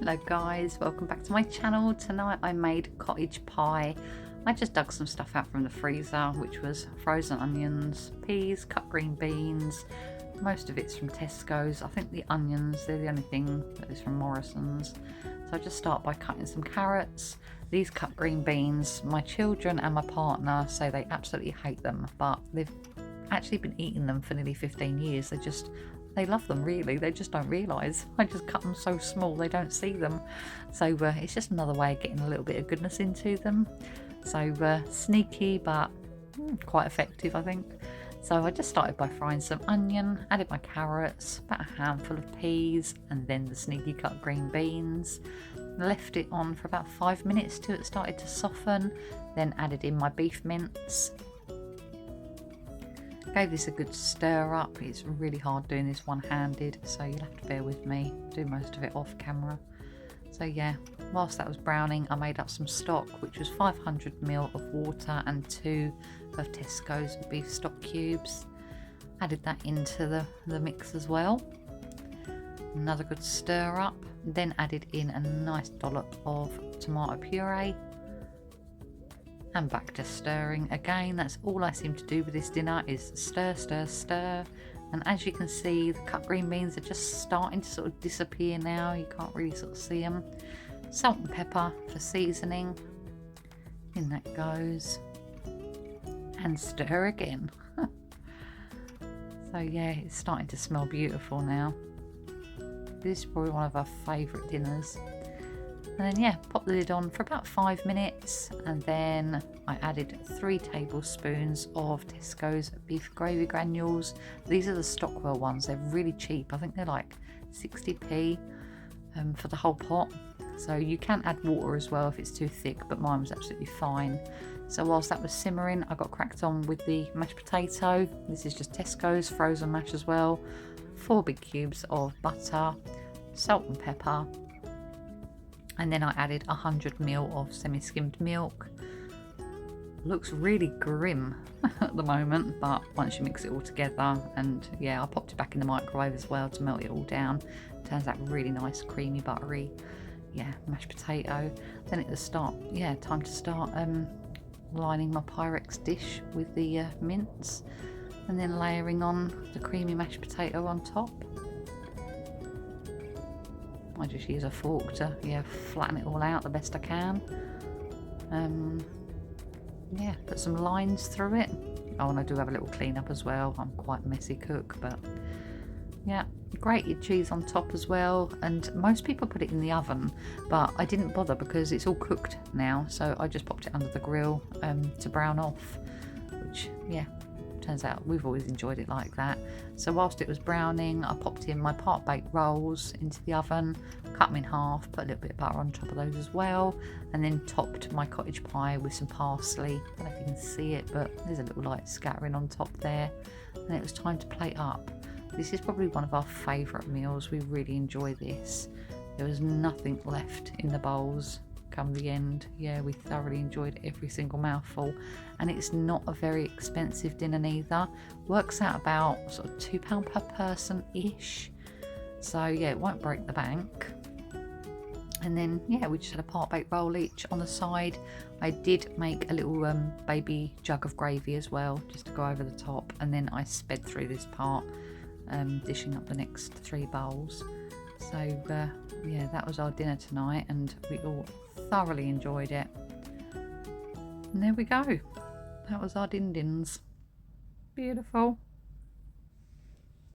Hello guys, welcome back to my channel. Tonight I made cottage pie. I just dug some stuff out from the freezer, which was frozen onions, peas, cut green beans. Most of it's from Tesco's. I think the onions, they're the only thing that is from Morrison's. So I just start by cutting some carrots. These cut green beans, my children and my partner say they absolutely hate them, but they've actually been eating them for nearly 15 years. They love them really, they just don't realise. I just cut them so small they don't see them. So it's just another way of getting a little bit of goodness into them. So sneaky but quite effective, I think. So I just started by frying some onion, added my carrots, about a handful of peas, and then the sneaky cut green beans. Left it on for about 5 minutes till it started to soften, then added in my beef mince. Gave this a good stir up. It's really hard doing this one-handed, so you'll have to bear with me. Do most of it off camera. So yeah, whilst that was browning, I made up some stock, which was 500ml of water and 2 of Tesco's beef stock cubes. Added that into the mix as well. Another good stir up. Then added in a nice dollop of tomato puree. And back to stirring again. That's all I seem to do with this dinner, is stir, stir, stir. And as you can see, the cut green beans are just starting to sort of disappear now. You can't really sort of see them. Salt and pepper for seasoning. In that goes. And stir again. So yeah, it's starting to smell beautiful now. This is probably one of our favourite dinners. And then yeah, pop the lid on for about 5 minutes, and then I added 3 tablespoons of Tesco's beef gravy granules. These are the Stockwell ones. They're really cheap. I think they're like 60p for the whole pot. So you can add water as well if it's too thick, but mine was absolutely fine. So whilst that was simmering, I got cracked on with the mashed potato. This is just Tesco's frozen mash as well. 4 big cubes of butter, salt and pepper. And then I added 100ml of semi-skimmed milk. Looks really grim at the moment, but once you mix it all together, and yeah, I popped it back in the microwave as well to melt it all down. Turns out really nice, creamy, buttery, yeah, mashed potato. Then at the start, yeah, time to start lining my Pyrex dish with the mince, and then layering on the creamy mashed potato on top. I just use a fork to flatten it all out the best I can. Yeah, put some lines through it. Oh, and I do have a little clean up as well. I'm quite a messy cook, but yeah, grated cheese on top as well. And most people put it in the oven, but I didn't bother because it's all cooked now. So I just popped it under the grill to brown off, which yeah, turns out we've always enjoyed it like that. So whilst it was browning, I popped in my part baked rolls into the oven, cut them in half, put a little bit of butter on top of those as well, and then topped my cottage pie with some parsley. I don't know if you can see it, but there's a little light scattering on top there. And it was time to plate up. This is probably one of our favourite meals. We really enjoy this. There was nothing left in the bowls come the end. Yeah, we thoroughly enjoyed every single mouthful, and it's not a very expensive dinner neither. Works out about sort of £2 per person ish, so yeah, it won't break the bank. And then yeah, we just had a part baked roll each on the side. I did make a little baby jug of gravy as well, just to go over the top, and then I sped through this part, dishing up the next 3 bowls. So yeah, that was our dinner tonight, and we all thoroughly enjoyed it. And there we go. That was our din-dins. Beautiful.